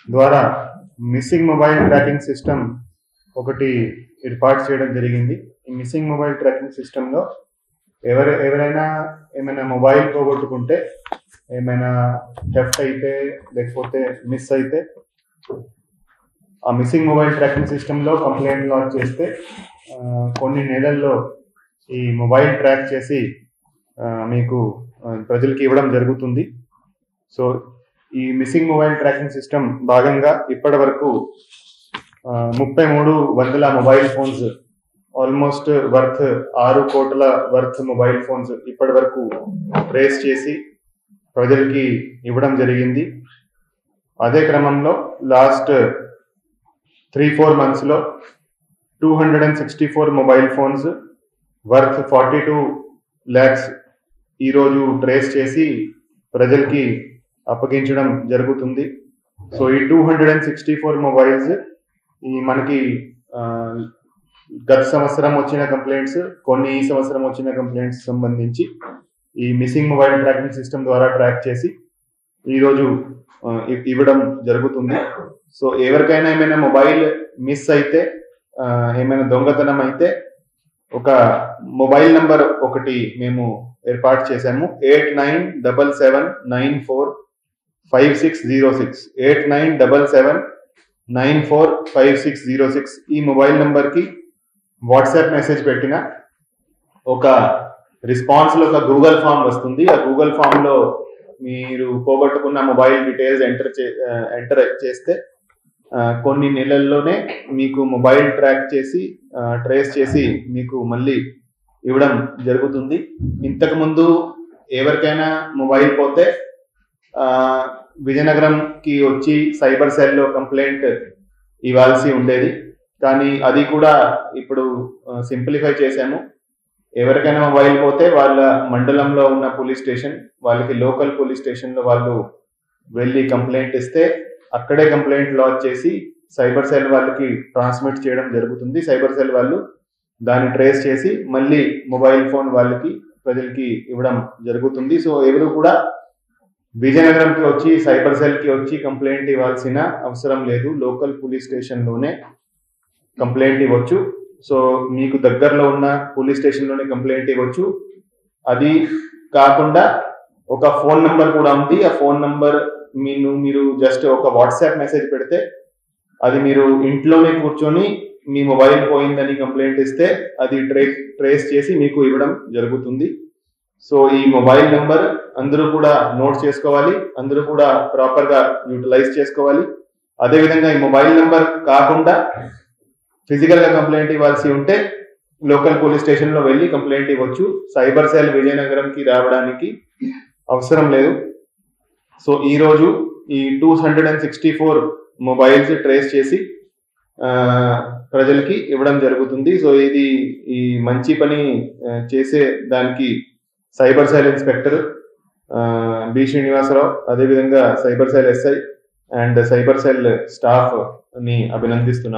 ద్వారా missing mobile tracking system ఒకటి ఏర్పాటు చేయడం జరిగింది. ఈ మిస్సింగ్ మొబైల్ ట్రాకింగ్ సిస్టంలో ఎవరైనా ఏమైనా మొబైల్ పోగొట్టుకుంటే, ఏమైనా థెఫ్ట్ అయితే, లేకపోతే మిస్ అయితే, ఆ మిస్సింగ్ మొబైల్ ట్రాకింగ్ సిస్టంలో కంప్లైంట్ లాంచ్ చేస్తే కొన్ని నెలల్లో ఈ మొబైల్ ట్రాక్ చేసి మీకు ప్రజలకి ఇవ్వడం జరుగుతుంది. సో ఈ మిస్సింగ్ మొబైల్ ట్రాకింగ్ సిస్టమ్ భాగంగా ఇప్పటి వరకు 33,000 మొబైల్ ఫోన్స్, ఆల్మోస్ట్ వర్త్ 6 కోట్ల వర్త్ మొబైల్ ఫోన్స్ ఇప్పటి వరకు ట్రేస్ చేసి ప్రజలకి ఇవ్వడం జరిగింది. అదే క్రమంలో last 3-4 monthsలో 264 mobile phones worth 42 lakhs ఈరోజు ట్రేస్ చేసి ప్రజలకి అప్పగించడం జరుగుతుంది. సో ఈ 264 మొబైల్స్ ఈ మనకి గత సంవత్సరం వచ్చిన కంప్లైంట్స్, కొన్ని ఈ సంవత్సరం వచ్చిన కంప్లైంట్స్ సంబంధించి ఈ మిస్సింగ్ మొబైల్ ట్రాకింగ్ సిస్టమ్ ద్వారా ట్రాక్ చేసి ఈరోజు ఇవ్వడం జరుగుతుంది. సో ఎవరికైనా ఏమైనా మొబైల్ మిస్ అయితే, ఏమైనా దొంగతనం అయితే, ఒక మొబైల్ నంబర్ ఒకటి మేము ఏర్పాటు చేశాము. 8977945606 8977945606 ఈ మొబైల్ నంబర్కి వాట్సాప్ మెసేజ్ పెట్టిన ఒక రెస్పాన్స్ లో ఒక గూగుల్ ఫామ్ వస్తుంది. ఆ గూగుల్ ఫామ్ లో మీరు పోగొట్టుకున్న మొబైల్ డీటెయిల్స్ ఎంటర్ చేస్తే కొన్ని నెలల్లోనే మీకు మొబైల్ ట్రాక్ చేసి ట్రేస్ చేసి మీకు మళ్ళీ ఇవ్వడం జరుగుతుంది. ఇంతకుముందు ఎవరికైనా మొబైల్ పోతే విజయనగరంకి వచ్చి సైబర్ సెల్లో కంప్లైంట్ ఇవ్వాల్సి ఉండేది. కానీ అది కూడా ఇప్పుడు సింప్లిఫై చేశాము. ఎవరికైనా మొబైల్ పోతే వాళ్ళ మండలంలో ఉన్న పోలీస్ స్టేషన్, వాళ్ళకి లోకల్ పోలీస్ స్టేషన్లో వాళ్ళు వెళ్ళి కంప్లైంట్ ఇస్తే అక్కడే కంప్లైంట్ లాంచ్ చేసి సైబర్ సెల్ వాళ్ళకి ట్రాన్స్మిట్ చేయడం జరుగుతుంది. సైబర్ సెల్ వాళ్ళు దాన్ని ట్రేస్ చేసి మళ్ళీ మొబైల్ ఫోన్ వాళ్ళకి ప్రజలకి ఇవ్వడం జరుగుతుంది. సో ఎవరు కూడా విజయనగరంకి వచ్చి సైబర్ సెల్కి వచ్చి కంప్లైంట్ ఇవ్వాల్సిన అవసరం లేదు. లోకల్ పోలీస్ స్టేషన్లోనే కంప్లైంట్ ఇవ్వచ్చు. సో మీకు దగ్గరలో ఉన్న పోలీస్ స్టేషన్లోనే కంప్లైంట్ ఇవ్వచ్చు. అది కాకుండా ఒక ఫోన్ నంబర్ కూడా ఉంది. ఆ ఫోన్ నంబర్ మీరు జస్ట్ ఒక వాట్సాప్ మెసేజ్ పెడితే అది మీరు ఇంట్లోనే కూర్చొని మీ మొబైల్ పోయిందని కంప్లైంట్ ఇస్తే అది ట్రేస్ చేసి మీకు ఇవ్వడం జరుగుతుంది. సో ఈ మొబైల్ నంబర్ అందరూ కూడా నోట్ చేసుకోవాలి, అందరూ కూడా ప్రాపర్గా యూటిలైజ్ చేసుకోవాలి. అదేవిధంగా ఈ మొబైల్ నంబర్ కాకుండా ఫిజికల్ గా కంప్లైంట్ ఇవ్వాల్సి ఉంటే లోకల్ పోలీస్ స్టేషన్ లో వెళ్ళి కంప్లైంట్ ఇవ్వచ్చు. సైబర్ సెల్ విజయనగరంకి రావడానికి అవసరం లేదు. సో ఈ రోజు ఈ 264 మొబైల్స్ ట్రేస్ చేసి ప్రజలకి ఇవ్వడం జరుగుతుంది. సో ఇది ఈ మంచి పని చేసే దానికి cyber cell inspector B Srinivasarao, అదేవిధంగా cyber cell SI and cyber cell staff ని అభినందిస్తున్నాను.